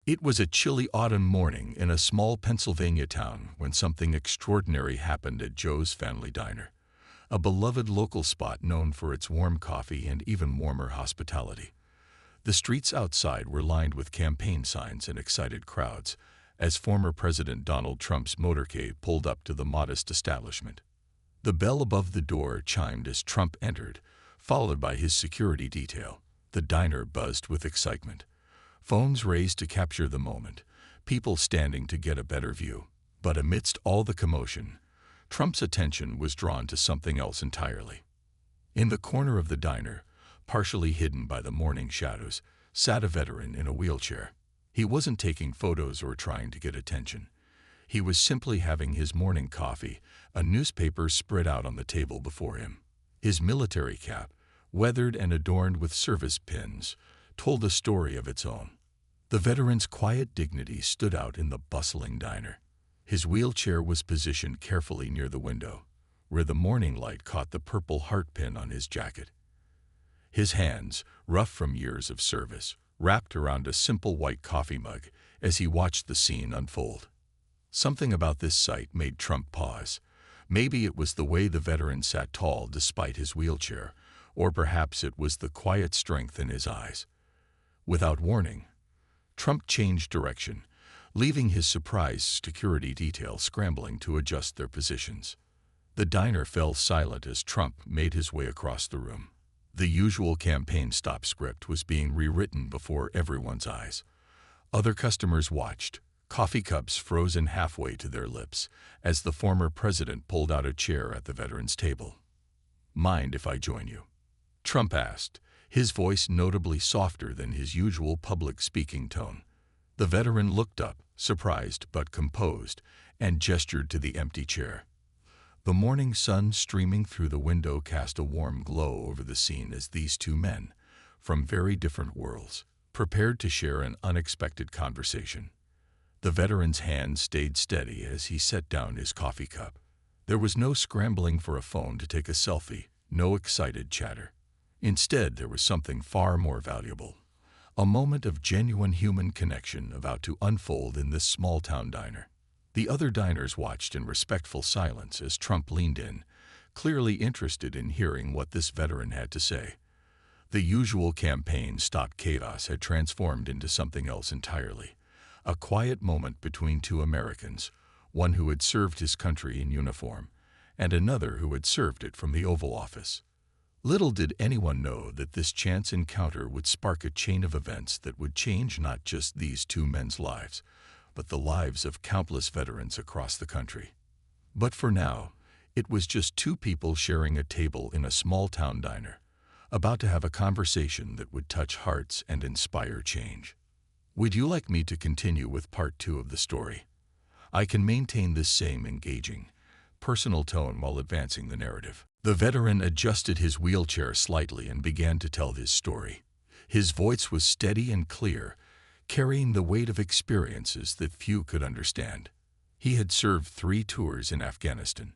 It was a chilly autumn morning in a small Pennsylvania town when something extraordinary happened at Joe's Family Diner, a beloved local spot known for its warm coffee and even warmer hospitality. The streets outside were lined with campaign signs and excited crowds as former President Donald Trump's motorcade pulled up to the modest establishment. The bell above the door chimed as Trump entered, followed by his security detail. The diner buzzed with excitement. Phones raised to capture the moment, people standing to get a better view. But amidst all the commotion, Trump's attention was drawn to something else entirely. In the corner of the diner, partially hidden by the morning shadows, sat a veteran in a wheelchair. He wasn't taking photos or trying to get attention. He was simply having his morning coffee, a newspaper spread out on the table before him. His military cap, weathered and adorned with service pins, told a story of its own. The veteran's quiet dignity stood out in the bustling diner. His wheelchair was positioned carefully near the window, where the morning light caught the purple heart pin on his jacket. His hands, rough from years of service, wrapped around a simple white coffee mug as he watched the scene unfold. Something about this sight made Trump pause. Maybe it was the way the veteran sat tall despite his wheelchair, or perhaps it was the quiet strength in his eyes. Without warning, Trump changed direction, leaving his surprised security detail scrambling to adjust their positions. The diner fell silent as Trump made his way across the room. The usual campaign stop script was being rewritten before everyone's eyes. Other customers watched, coffee cups frozen halfway to their lips, as the former president pulled out a chair at the veteran's table. "Mind if I join you?" Trump asked, his voice notably softer than his usual public speaking tone. The veteran looked up, surprised but composed, and gestured to the empty chair. The morning sun streaming through the window cast a warm glow over the scene as these two men, from very different worlds, prepared to share an unexpected conversation. The veteran's hand stayed steady as he set down his coffee cup. There was no scrambling for a phone to take a selfie, no excited chatter. Instead, there was something far more valuable, a moment of genuine human connection about to unfold in this small-town diner. The other diners watched in respectful silence as Trump leaned in, clearly interested in hearing what this veteran had to say. The usual campaign-stop chaos had transformed into something else entirely, a quiet moment between two Americans, one who had served his country in uniform, and another who had served it from the Oval Office. Little did anyone know that this chance encounter would spark a chain of events that would change not just these two men's lives, but the lives of countless veterans across the country. But for now, it was just two people sharing a table in a small-town diner, about to have a conversation that would touch hearts and inspire change. Would you like me to continue with part 2 of the story? I can maintain this same engaging, personal tone while advancing the narrative. The veteran adjusted his wheelchair slightly and began to tell his story. His voice was steady and clear, carrying the weight of experiences that few could understand. He had served 3 tours in Afghanistan,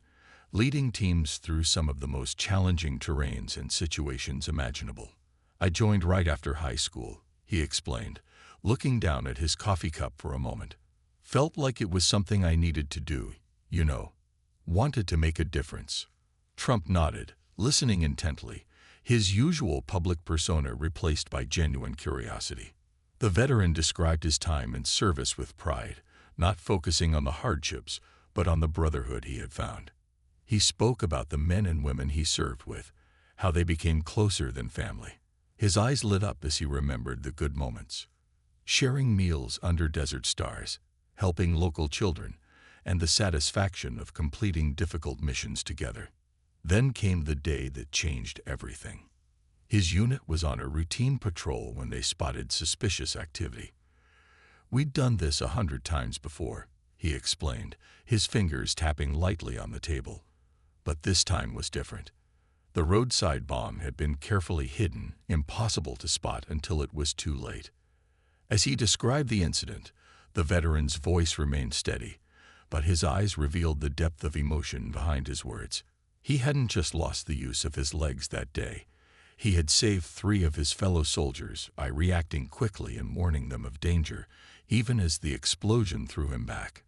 leading teams through some of the most challenging terrains and situations imaginable. "I joined right after high school," he explained, looking down at his coffee cup for a moment. "Felt like it was something I needed to do, you know. Wanted to make a difference." Trump nodded, listening intently, his usual public persona replaced by genuine curiosity. The veteran described his time in service with pride, not focusing on the hardships, but on the brotherhood he had found. He spoke about the men and women he served with, how they became closer than family. His eyes lit up as he remembered the good moments. Sharing meals under desert stars, helping local children, and the satisfaction of completing difficult missions together. Then came the day that changed everything. His unit was on a routine patrol when they spotted suspicious activity. "We'd done this 100 times before," he explained, his fingers tapping lightly on the table. But this time was different. The roadside bomb had been carefully hidden, impossible to spot until it was too late. As he described the incident, the veteran's voice remained steady, but his eyes revealed the depth of emotion behind his words. He hadn't just lost the use of his legs that day. He had saved 3 of his fellow soldiers by reacting quickly and warning them of danger, even as the explosion threw him back.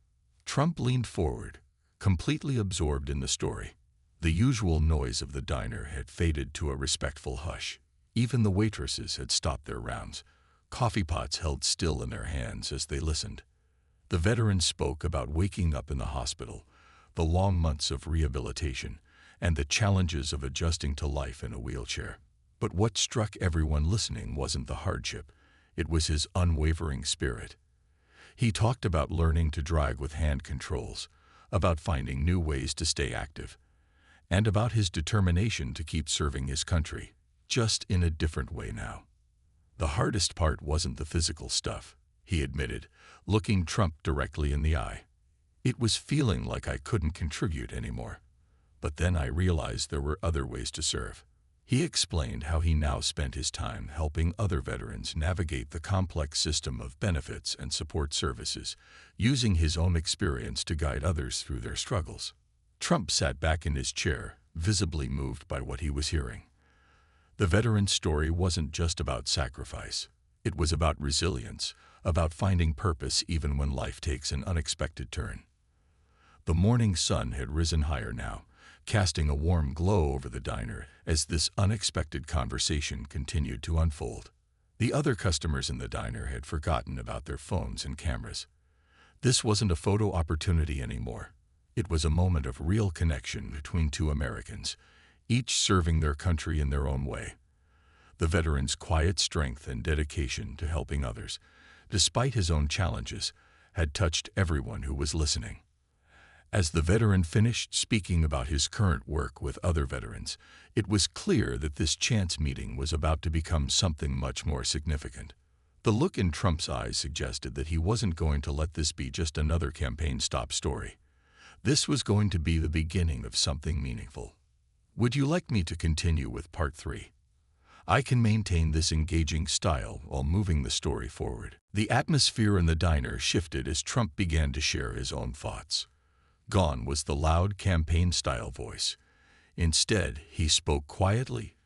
Trump leaned forward, completely absorbed in the story. The usual noise of the diner had faded to a respectful hush. Even the waitresses had stopped their rounds, coffee pots held still in their hands as they listened. The veteran spoke about waking up in the hospital, the long months of rehabilitation, and the challenges of adjusting to life in a wheelchair. But what struck everyone listening wasn't the hardship, it was his unwavering spirit. He talked about learning to drive with hand controls, about finding new ways to stay active, and about his determination to keep serving his country, just in a different way now. The hardest part wasn't the physical stuff, he admitted, looking Trump directly in the eye. It was feeling like I couldn't contribute anymore. But then I realized there were other ways to serve. He explained how he now spent his time helping other veterans navigate the complex system of benefits and support services, using his own experience to guide others through their struggles. Trump sat back in his chair, visibly moved by what he was hearing. The veteran's story wasn't just about sacrifice. It was about resilience, about finding purpose even when life takes an unexpected turn. The morning sun had risen higher now, casting a warm glow over the diner as this unexpected conversation continued to unfold. The other customers in the diner had forgotten about their phones and cameras. This wasn't a photo opportunity anymore. It was a moment of real connection between two Americans, each serving their country in their own way. The veteran's quiet strength and dedication to helping others, despite his own challenges, had touched everyone who was listening. As the veteran finished speaking about his current work with other veterans, it was clear that this chance meeting was about to become something much more significant. The look in Trump's eyes suggested that he wasn't going to let this be just another campaign stop story. This was going to be the beginning of something meaningful. Would you like me to continue with part 3? I can maintain this engaging style while moving the story forward. The atmosphere in the diner shifted as Trump began to share his own thoughts. Gone was the loud campaign-style voice. Instead, he spoke quietly,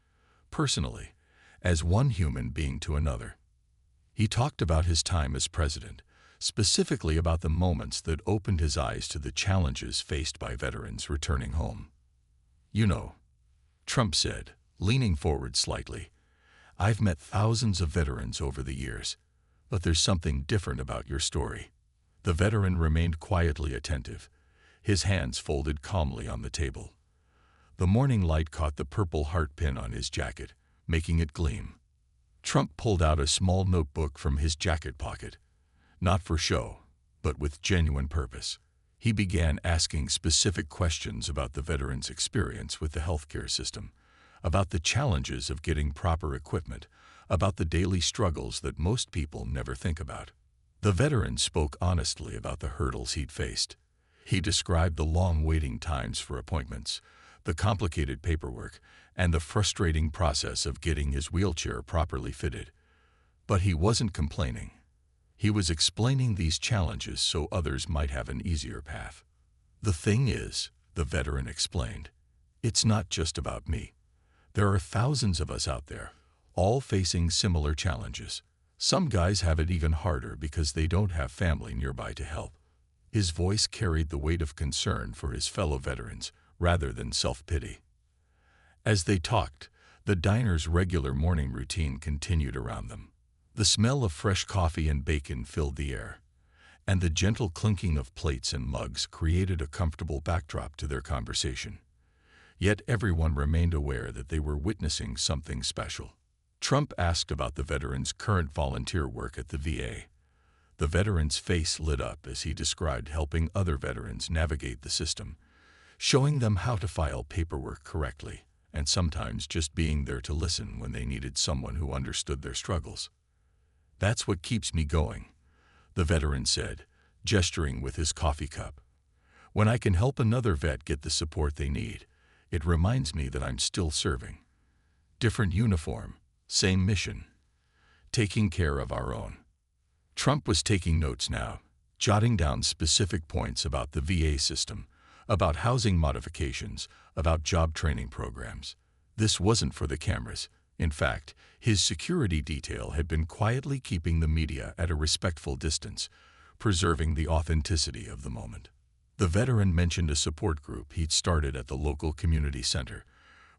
personally, as one human being to another. He talked about his time as president, specifically about the moments that opened his eyes to the challenges faced by veterans returning home. "You know," Trump said, leaning forward slightly, "I've met thousands of veterans over the years, but there's something different about your story." The veteran remained quietly attentive, his hands folded calmly on the table. The morning light caught the purple heart pin on his jacket, making it gleam. Trump pulled out a small notebook from his jacket pocket. Not for show, but with genuine purpose. He began asking specific questions about the veteran's experience with the healthcare system, about the challenges of getting proper equipment, about the daily struggles that most people never think about. The veteran spoke honestly about the hurdles he'd faced. He described the long waiting times for appointments, the complicated paperwork, and the frustrating process of getting his wheelchair properly fitted. But he wasn't complaining. He was explaining these challenges so others might have an easier path. "The thing is," the veteran explained, "it's not just about me. There are thousands of us out there, all facing similar challenges. Some guys have it even harder because they don't have family nearby to help." His voice carried the weight of concern for his fellow veterans, rather than self-pity. As they talked, the diner's regular morning routine continued around them. The smell of fresh coffee and bacon filled the air, and the gentle clinking of plates and mugs created a comfortable backdrop to their conversation. Yet everyone remained aware that they were witnessing something special. Trump asked about the veteran's current volunteer work at the VA. The veteran's face lit up as he described helping other veterans navigate the system, showing them how to file paperwork correctly, and sometimes just being there to listen when they needed someone who understood their struggles. "That's what keeps me going," the veteran said, gesturing with his coffee cup. "When I can help another vet get the support they need, it reminds me that I'm still serving. Different uniform, same mission. Taking care of our own." Trump was taking notes now, jotting down specific points about the VA system, about housing modifications, about job training programs. This wasn't for the cameras. In fact, his security detail had been quietly keeping the media at a respectful distance, preserving the authenticity of the moment. The veteran mentioned a support group he'd started at the local community center,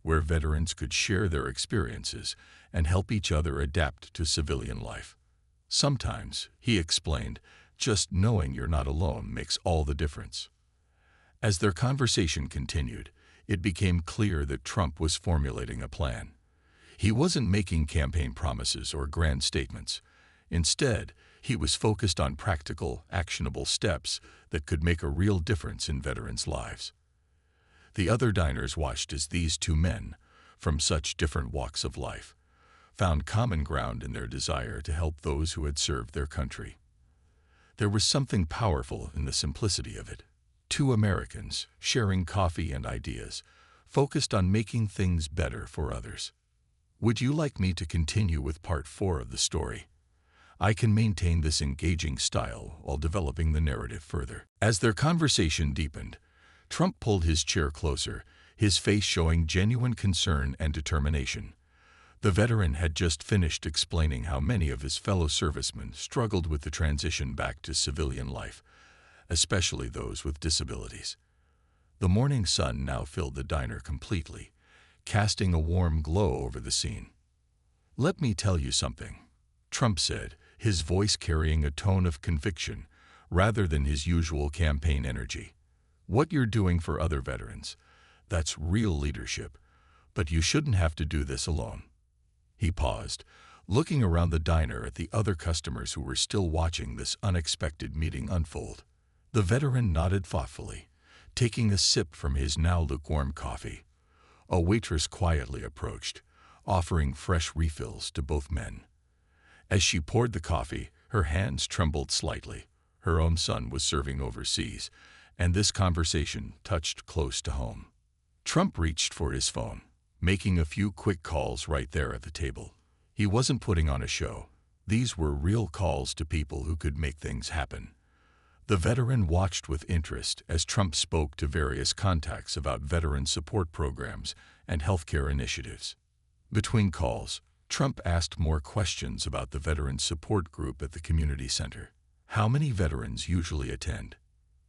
where veterans could share their experiences and help each other adapt to civilian life. Sometimes, he explained, just knowing you're not alone makes all the difference. As their conversation continued, it became clear that Trump was formulating a plan. He wasn't making campaign promises or grand statements. Instead, he was focused on practical, actionable steps that could make a real difference in veterans' lives. The other diners watched as these two men, from such different walks of life, found common ground in their desire to help those who had served their country. There was something powerful in the simplicity of it. Two Americans, sharing coffee and ideas, focused on making things better for others. Would you like me to continue with part 4 of the story? I can maintain this engaging style while developing the narrative further. As their conversation deepened, Trump pulled his chair closer, his face showing genuine concern and determination. The veteran had just finished explaining how many of his fellow servicemen struggled with the transition back to civilian life, especially those with disabilities. The morning sun now filled the diner completely, casting a warm glow over the scene. "Let me tell you something," Trump said, his voice carrying a tone of conviction rather than his usual campaign energy. "What you're doing for other veterans, that's real leadership, but you shouldn't have to do this alone." He paused, looking around the diner at the other customers who were still watching this unexpected meeting unfold. The veteran nodded thoughtfully, taking a sip from his now lukewarm coffee. A waitress quietly approached, offering fresh refills to both men. As she poured the coffee, her hands trembled slightly. Her own son was serving overseas, and this conversation touched close to home. Trump reached for his phone, making a few quick calls right there at the table. He wasn't putting on a show. These were real calls to people who could make things happen. The veteran watched with interest as Trump spoke to various contacts about veteran support programs and healthcare initiatives. Between calls, Trump asked more questions about the veteran support group at the community center. "How many veterans usually attend?"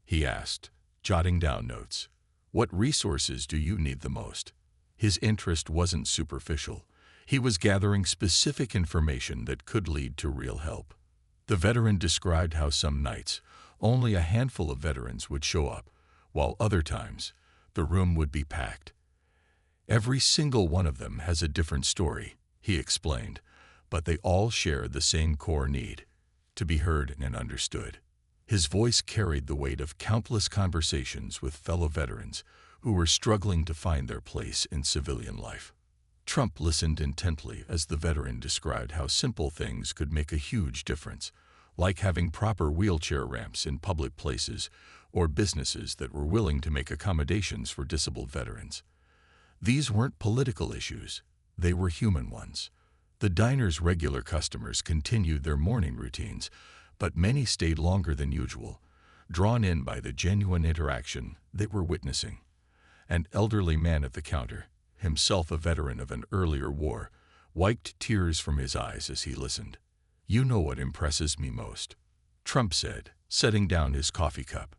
he asked, jotting down notes. "What resources do you need the most?" His interest wasn't superficial. He was gathering specific information that could lead to real help. The veteran described how some nights, only a handful of veterans would show up, while other times, the room would be packed. "Every single one of them has a different story," he explained, "but they all share the same core need, to be heard and understood." His voice carried the weight of countless conversations with fellow veterans who were struggling to find their place in civilian life. Trump listened intently as the veteran described how simple things could make a huge difference, like having proper wheelchair ramps in public places or businesses that were willing to make accommodations for disabled veterans. These weren't political issues, they were human ones. The diner's regular customers continued their morning routines, but many stayed longer than usual, drawn in by the genuine interaction they were witnessing. An elderly man at the counter, himself a veteran of an earlier war, wiped tears from his eyes as he listened. "You know what impresses me most," Trump said, setting down his coffee cup.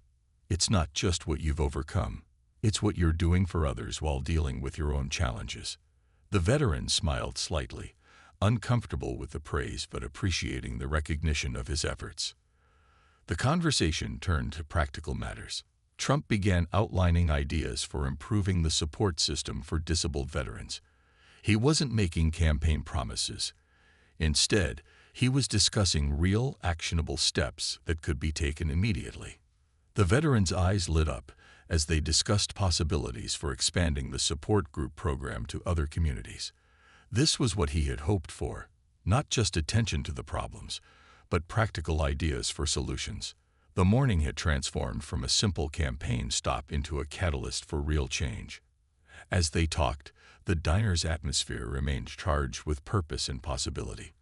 "It's not just what you've overcome. It's what you're doing for others while dealing with your own challenges." The veteran smiled slightly, uncomfortable with the praise but appreciating the recognition of his efforts. The conversation turned to practical matters. Trump began outlining ideas for improving the support system for disabled veterans. He wasn't making campaign promises. Instead, he was discussing real, actionable steps that could be taken immediately. The veterans' eyes lit up as they discussed possibilities for expanding the support group program to other communities. This was what he had hoped for, not just attention to the problems, but practical ideas for solutions. The morning had transformed from a simple campaign stop into a catalyst for real change. As they talked, the diner's atmosphere remained charged with purpose and possibility.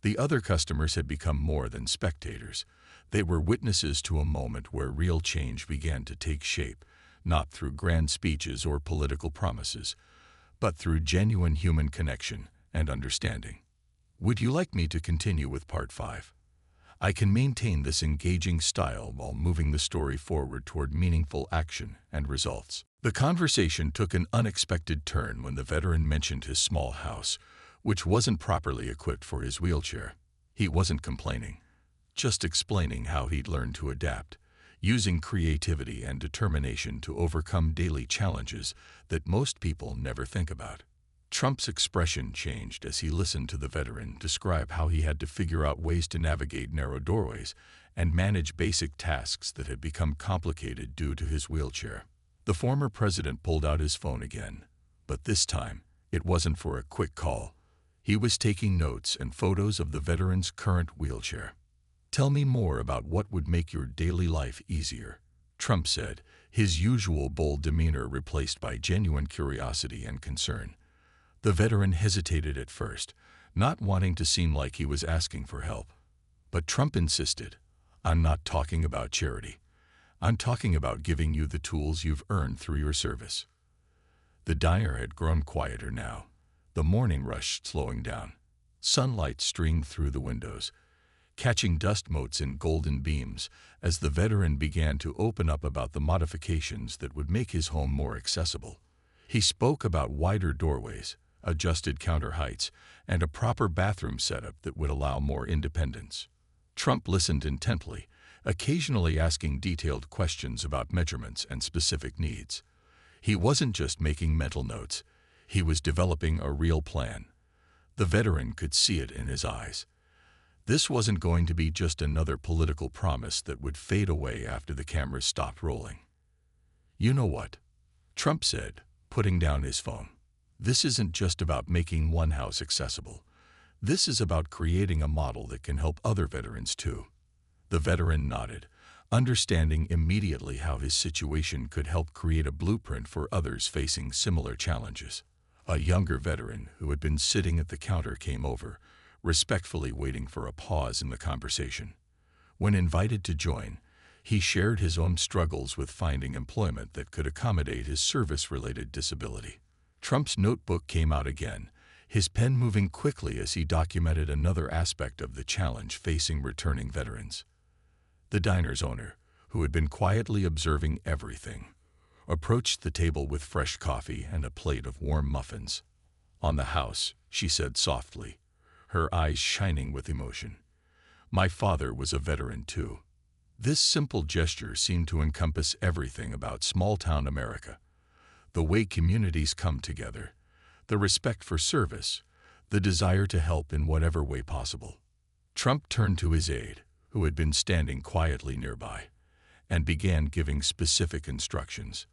The other customers had become more than spectators. They were witnesses to a moment where real change began to take shape, not through grand speeches or political promises, but through genuine human connection and understanding. Would you like me to continue with part 5? I can maintain this engaging style while moving the story forward toward meaningful action and results. The conversation took an unexpected turn when the veteran mentioned his small house, which wasn't properly equipped for his wheelchair. He wasn't complaining, just explaining how he'd learned to adapt, using creativity and determination to overcome daily challenges that most people never think about. Trump's expression changed as he listened to the veteran describe how he had to figure out ways to navigate narrow doorways and manage basic tasks that had become complicated due to his wheelchair. The former president pulled out his phone again, but this time it wasn't for a quick call. He was taking notes and photos of the veteran's current wheelchair. "Tell me more about what would make your daily life easier," Trump said, his usual bold demeanor replaced by genuine curiosity and concern. The veteran hesitated at first, not wanting to seem like he was asking for help. But Trump insisted, "I'm not talking about charity. I'm talking about giving you the tools you've earned through your service." The diner had grown quieter now, the morning rush slowing down. Sunlight streamed through the windows, catching dust motes in golden beams as the veteran began to open up about the modifications that would make his home more accessible. He spoke about wider doorways, adjusted counter heights, and a proper bathroom setup that would allow more independence. Trump listened intently, occasionally asking detailed questions about measurements and specific needs. He wasn't just making mental notes, he was developing a real plan. The veteran could see it in his eyes. This wasn't going to be just another political promise that would fade away after the cameras stopped rolling. "You know what?" Trump said, putting down his phone. "This isn't just about making one house accessible. This is about creating a model that can help other veterans too." The veteran nodded, understanding immediately how his situation could help create a blueprint for others facing similar challenges. A younger veteran who had been sitting at the counter came over, respectfully waiting for a pause in the conversation. When invited to join, he shared his own struggles with finding employment that could accommodate his service-related disability. Trump's notebook came out again, his pen moving quickly as he documented another aspect of the challenge facing returning veterans. The diner's owner, who had been quietly observing everything, approached the table with fresh coffee and a plate of warm muffins. "On the house," she said softly, her eyes shining with emotion. "My father was a veteran too." This simple gesture seemed to encompass everything about small-town America. The way communities come together, the respect for service, the desire to help in whatever way possible. Trump turned to his aide, who had been standing quietly nearby, and began giving specific instructions.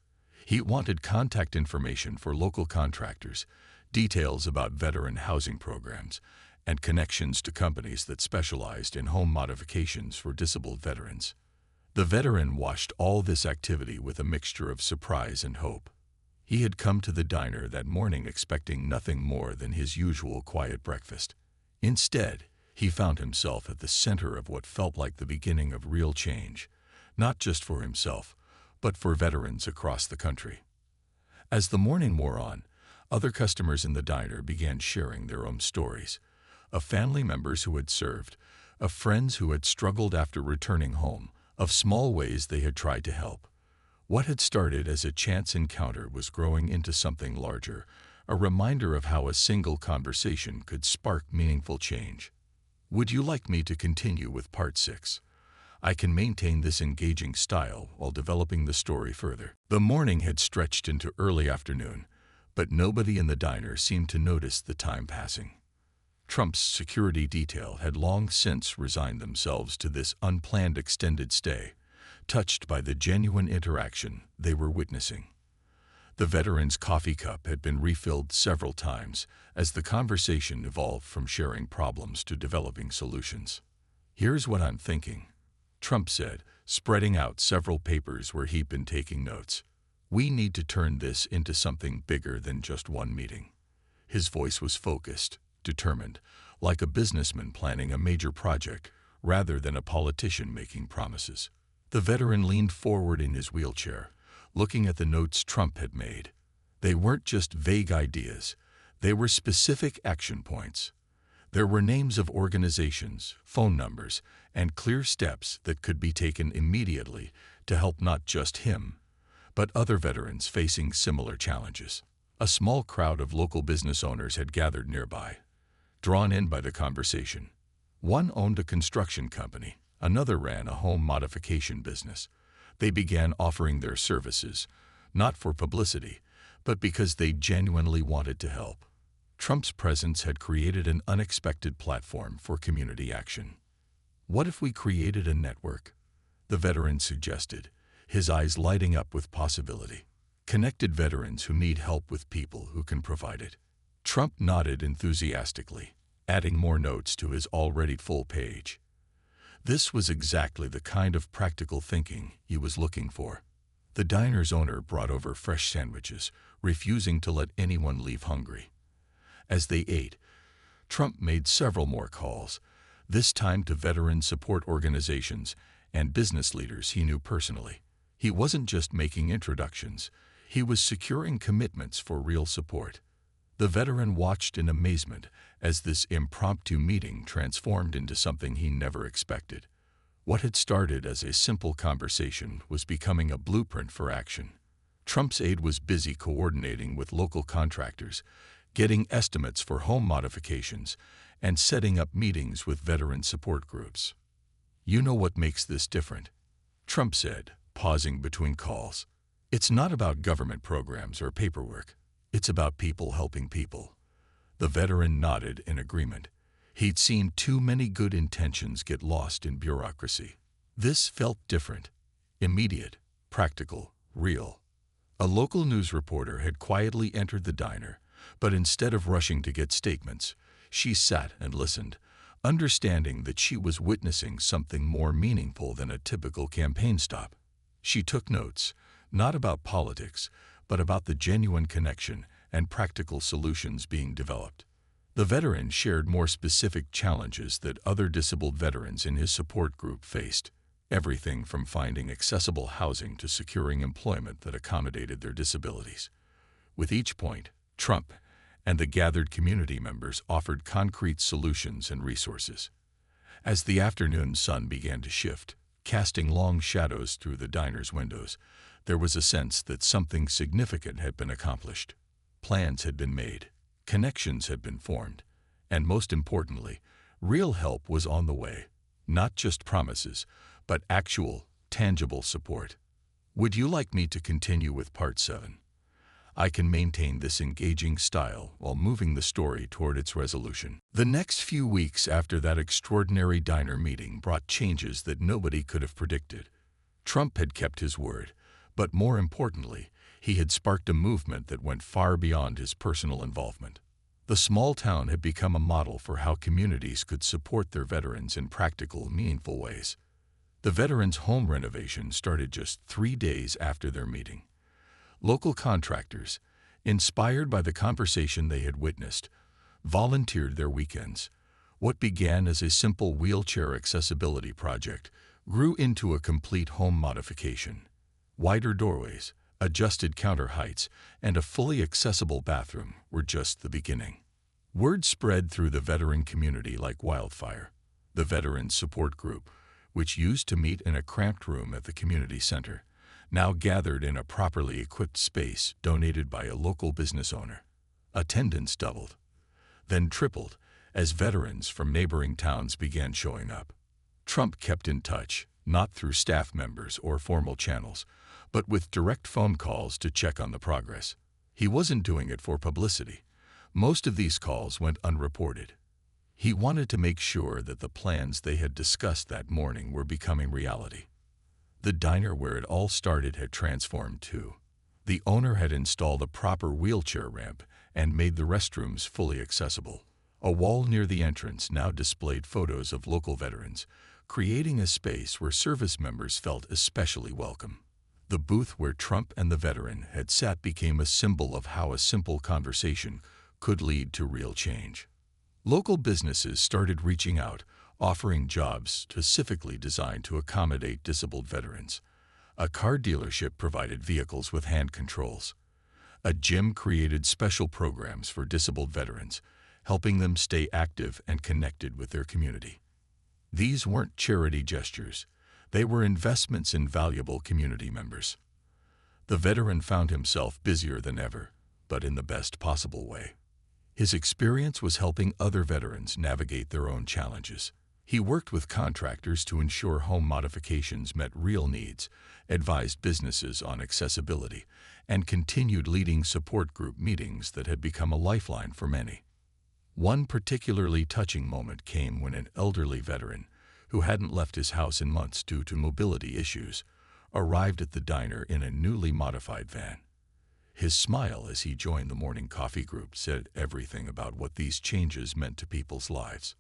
He wanted contact information for local contractors, details about veteran housing programs, and connections to companies that specialized in home modifications for disabled veterans. The veteran watched all this activity with a mixture of surprise and hope. He had come to the diner that morning expecting nothing more than his usual quiet breakfast. Instead, he found himself at the center of what felt like the beginning of real change, not just for himself, but for veterans across the country. As the morning wore on, other customers in the diner began sharing their own stories, of family members who had served, of friends who had struggled after returning home, of small ways they had tried to help. What had started as a chance encounter was growing into something larger, a reminder of how a single conversation could spark meaningful change. Would you like me to continue with part 6? I can maintain this engaging style while developing the story further. The morning had stretched into early afternoon, but nobody in the diner seemed to notice the time passing. Trump's security detail had long since resigned themselves to this unplanned extended stay, touched by the genuine interaction they were witnessing. The veteran's coffee cup had been refilled several times as the conversation evolved from sharing problems to developing solutions. "Here's what I'm thinking," Trump said, spreading out several papers where he'd been taking notes. "We need to turn this into something bigger than just one meeting." His voice was focused, determined, like a businessman planning a major project rather than a politician making promises. The veteran leaned forward in his wheelchair, looking at the notes Trump had made. They weren't just vague ideas. They were specific action points. There were names of organizations, phone numbers, and clear steps that could be taken immediately to help not just him, but other veterans facing similar challenges. A small crowd of local business owners had gathered nearby, drawn in by the conversation. One owned a construction company, another ran a home modification business. They began offering their services, not for publicity, but because they genuinely wanted to help. Trump's presence had created an unexpected platform for community action. What if we created a network? The veteran suggested, his eyes lighting up with possibility. Connected veterans who need help with people who can provide it. Trump nodded enthusiastically, adding more notes to his already full page. This was exactly the kind of practical thinking he was looking for. The diner's owner brought over fresh sandwiches, refusing to let anyone leave hungry. As they ate, Trump made several more calls, this time to veteran support organizations and business leaders he knew personally. He wasn't just making introductions, he was securing commitments for real support. The veteran watched in amazement as this impromptu meeting transformed into something he never expected. What had started as a simple conversation was becoming a blueprint for action. Trump's aide was busy coordinating with local contractors, getting estimates for home modifications, and setting up meetings with veteran support groups. "You know what makes this different?" Trump said, pausing between calls. "It's not about government programs or paperwork. It's about people helping people." The veteran nodded in agreement. He'd seen too many good intentions get lost in bureaucracy. This felt different, immediate, practical, real. A local news reporter had quietly entered the diner, but instead of rushing to get statements, she sat and listened, understanding that she was witnessing something more meaningful than a typical campaign stop. She took notes, not about politics, but about the genuine connection and practical solutions being developed. The veteran shared more specific challenges that other disabled veterans in his support group faced, everything from finding accessible housing to securing employment that accommodated their disabilities. With each point, Trump and the gathered community members offered concrete solutions and resources. As the afternoon sun began to shift, casting long shadows through the diner's windows, there was a sense that something significant had been accomplished. Plans had been made, connections had been formed, and most importantly, real help was on the way. Not just promises, but actual, tangible support. Would you like me to continue with Part 7? I can maintain this engaging style while moving the story toward its resolution. The next few weeks after that extraordinary diner meeting brought changes that nobody could have predicted. Trump had kept his word, but more importantly, he had sparked a movement that went far beyond his personal involvement. The small town had become a model for how communities could support their veterans in practical, meaningful ways. The veterans' home renovation started just 3 days after their meeting. Local contractors, inspired by the conversation they had witnessed, volunteered their weekends. What began as a simple wheelchair accessibility project grew into a complete home modification. Wider doorways, adjusted counter heights, and a fully accessible bathroom were just the beginning. Word spread through the veteran community like wildfire. The Veterans Support Group, which used to meet in a cramped room at the community center, now gathered in a properly equipped space donated by a local business owner. Attendance doubled, then tripled, as veterans from neighboring towns began showing up. Trump kept in touch, not through staff members or formal channels, but with direct phone calls to check on the progress. He wasn't doing it for publicity. Most of these calls went unreported. He wanted to make sure that the plans they had discussed that morning were becoming reality. The diner where it all started had transformed too. The owner had installed a proper wheelchair ramp and made the restrooms fully accessible. A wall near the entrance now displayed photos of local veterans, creating a space where service members felt especially welcome. The booth where Trump and the veteran had sat became a symbol of how a simple conversation could lead to real change. Local businesses started reaching out, offering jobs specifically designed to accommodate disabled veterans. A car dealership provided vehicles with hand controls. A gym created special programs for disabled veterans, helping them stay active and connected with their community. These weren't charity gestures. They were investments in valuable community members. The veteran found himself busier than ever, but in the best possible way. His experience was helping other veterans navigate their own challenges. He worked with contractors to ensure home modifications met real needs, advised businesses on accessibility, and continued leading support group meetings that had become a lifeline for many. One particularly touching moment came when an elderly veteran, who hadn't left his house in months due to mobility issues, arrived at the diner in a newly modified van. His smile as he joined the morning coffee group said everything about what these changes meant to people's lives.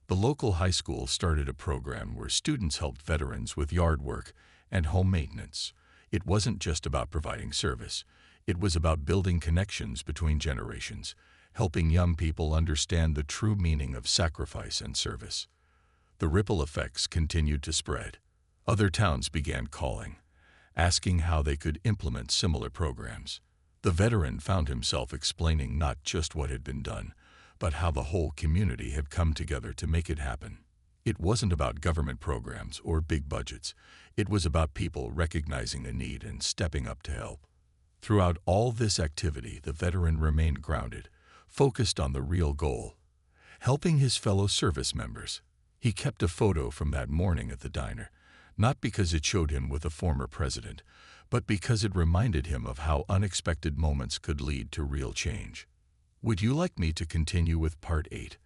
The local high school started a program where students helped veterans with yard work and home maintenance. It wasn't just about providing service. It was about building connections between generations, helping young people understand the true meaning of sacrifice and service. The ripple effects continued to spread. Other towns began calling, asking how they could implement similar programs. The veteran found himself explaining not just what had been done, but how the whole community had come together to make it happen. It wasn't about government programs or big budgets. It was about people recognizing a need and stepping up to help. Throughout all this activity, the veteran remained grounded, focused on the real goal, helping his fellow service members. He kept a photo from that morning at the diner, not because it showed him with a former president, but because it reminded him of how unexpected moments could lead to real change. Would you like me to continue with Part 8?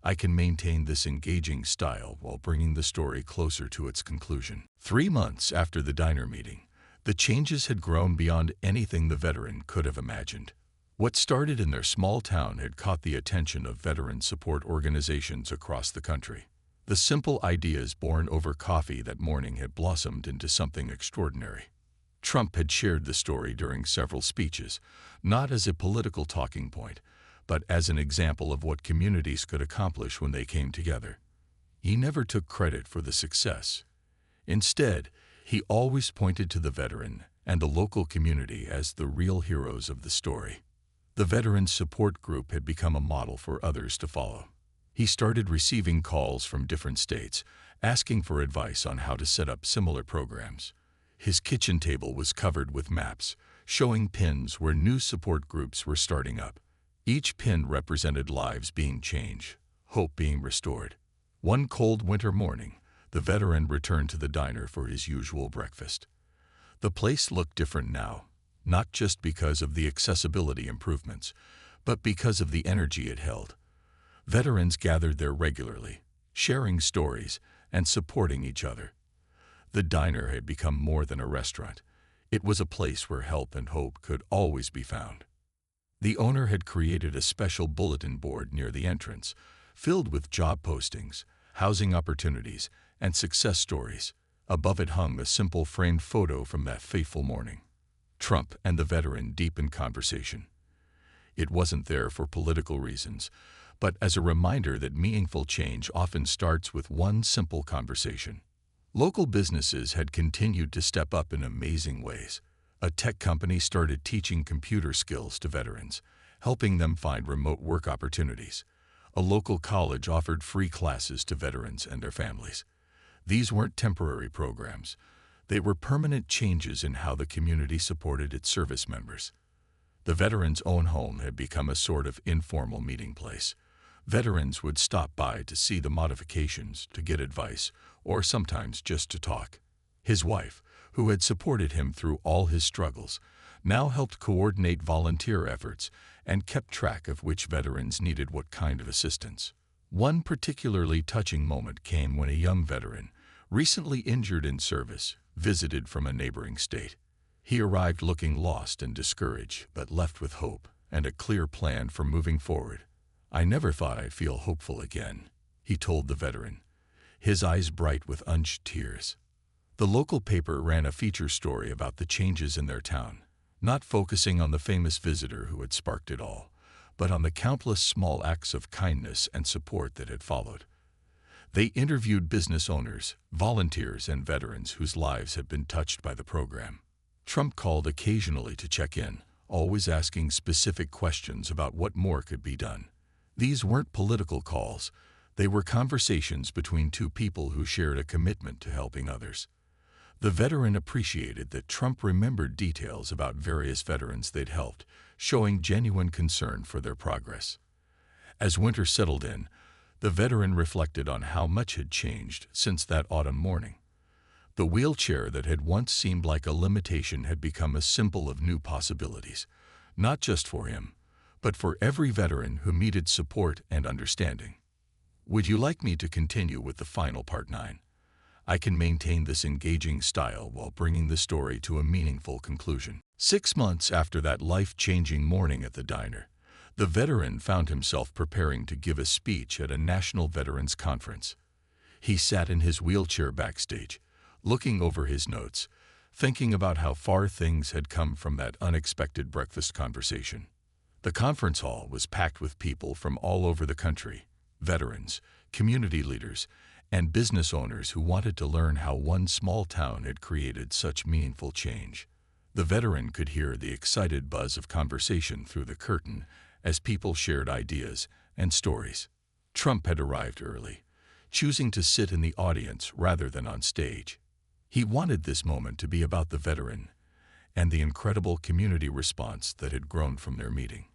I can maintain this engaging style while bringing the story closer to its conclusion. 3 months after the diner meeting, the changes had grown beyond anything the veteran could have imagined. What started in their small town had caught the attention of veteran support organizations across the country. The simple ideas born over coffee that morning had blossomed into something extraordinary. Trump had shared the story during several speeches, not as a political talking point, but as an example of what communities could accomplish when they came together. He never took credit for the success. Instead, he always pointed to the veteran and the local community as the real heroes of the story. The veteran support group had become a model for others to follow. He started receiving calls from different states, asking for advice on how to set up similar programs. His kitchen table was covered with maps, showing pins where new support groups were starting up. Each pin represented lives being changed, hope being restored. One cold winter morning, the veteran returned to the diner for his usual breakfast. The place looked different now, not just because of the accessibility improvements, but because of the energy it held. Veterans gathered there regularly, sharing stories and supporting each other. The diner had become more than a restaurant. It was a place where help and hope could always be found. The owner had created a special bulletin board near the entrance, filled with job postings, housing opportunities, and success stories. Above it hung a simple framed photo from that fateful morning. Trump and the veteran deepened conversation. It wasn't there for political reasons, but as a reminder that meaningful change often starts with one simple conversation. Local businesses had continued to step up in amazing ways. A tech company started teaching computer skills to veterans, helping them find remote work opportunities. A local college offered free classes to veterans and their families. These weren't temporary programs. They were permanent changes in how the community supported its service members. The veteran's own home had become a sort of informal meeting place. Veterans would stop by to see the modifications, to get advice, or sometimes just to talk. His wife, who had supported him through all his struggles, now helped coordinate volunteer efforts and kept track of which veterans needed what kind of assistance. One particularly touching moment came when a young veteran, recently injured in service, visited from a neighboring state. He arrived looking lost and discouraged, but left with hope and a clear plan for moving forward. "I never thought I'd feel hopeful again," he told the veteran, his eyes bright with unshed tears. The local paper ran a feature story about the changes in their town, not focusing on the famous visitor who had sparked it all, but on the countless small acts of kindness and support that had followed. They interviewed business owners, volunteers, and veterans whose lives had been touched by the program. Trump called occasionally to check in, always asking specific questions about what more could be done. These weren't political calls. They were conversations between two people who shared a commitment to helping others. The veteran appreciated that Trump remembered details about various veterans they'd helped, showing genuine concern for their progress. As winter settled in, the veteran reflected on how much had changed since that autumn morning. The wheelchair that had once seemed like a limitation had become a symbol of new possibilities, not just for him, but for every veteran who needed support and understanding. Would you like me to continue with the final part 9? I can maintain this engaging style while bringing the story to a meaningful conclusion. 6 months after that life-changing morning at the diner, the veteran found himself preparing to give a speech at a National Veterans Conference. He sat in his wheelchair backstage, looking over his notes, thinking about how far things had come from that unexpected breakfast conversation. The conference hall was packed with people from all over the country, veterans, community leaders, and business owners who wanted to learn how one small town had created such meaningful change. The veteran could hear the excited buzz of conversation through the curtain as people shared ideas and stories. Trump had arrived early, choosing to sit in the audience rather than on stage. He wanted this moment to be about the veteran and the incredible community response that had grown from their meeting.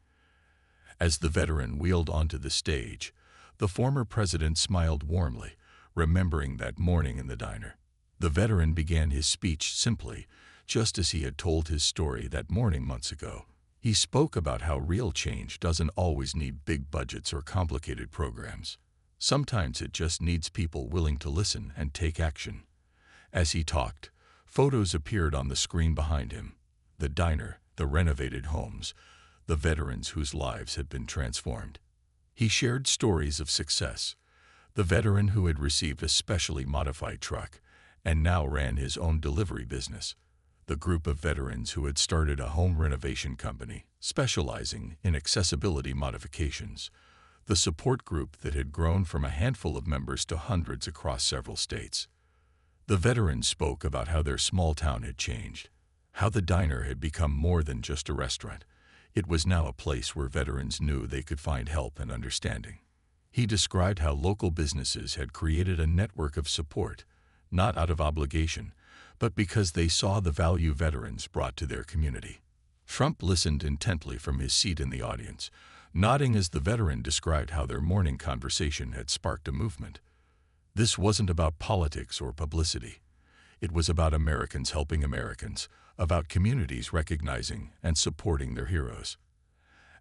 As the veteran wheeled onto the stage, the former president smiled warmly, remembering that morning in the diner. The veteran began his speech simply, just as he had told his story that morning months ago. He spoke about how real change doesn't always need big budgets or complicated programs. Sometimes it just needs people willing to listen and take action. As he talked, photos appeared on the screen behind him. The diner, the renovated homes, the veterans whose lives had been transformed. He shared stories of success. The veteran who had received a specially modified truck and now ran his own delivery business. The group of veterans who had started a home renovation company specializing in accessibility modifications. The support group that had grown from a handful of members to hundreds across several states. The veterans spoke about how their small town had changed, how the diner had become more than just a restaurant. It was now a place where veterans knew they could find help and understanding. He described how local businesses had created a network of support, not out of obligation, but because they saw the value veterans brought to their community. Trump listened intently from his seat in the audience, nodding as the veteran described how their morning conversation had sparked a movement. This wasn't about politics or publicity. It was about Americans helping Americans, about communities recognizing and supporting their heroes.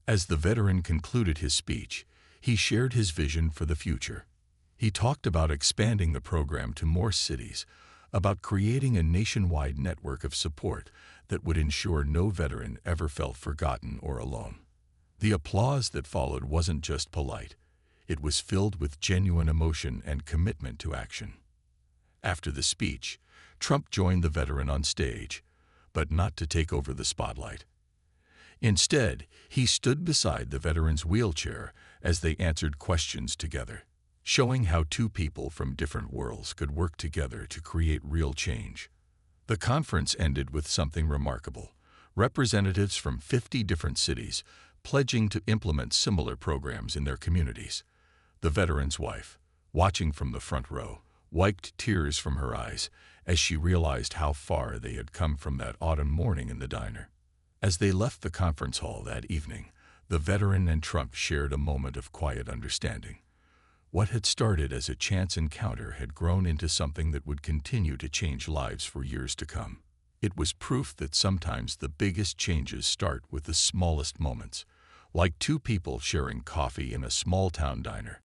As the veteran concluded his speech, he shared his vision for the future. He talked about expanding the program to more cities, about creating a nationwide network of support that would ensure no veteran ever felt forgotten or alone. The applause that followed wasn't just polite. It was filled with genuine emotion and commitment to action. After the speech, Trump joined the veteran on stage, but not to take over the spotlight. Instead, he stood beside the veteran's wheelchair as they answered questions together, showing how two people from different worlds could work together to create real change. The conference ended with something remarkable. Representatives from 50 different cities pledging to implement similar programs in their communities. The veteran's wife, watching from the front row, wiped tears from her eyes as she realized how far they had come from that autumn morning in the diner. As they left the conference hall that evening, the veteran and Trump shared a moment of quiet understanding. What had started as a chance encounter had grown into something that would continue to change lives for years to come. It was proof that sometimes the biggest changes start with the smallest moments, like two people sharing coffee in a small-town diner.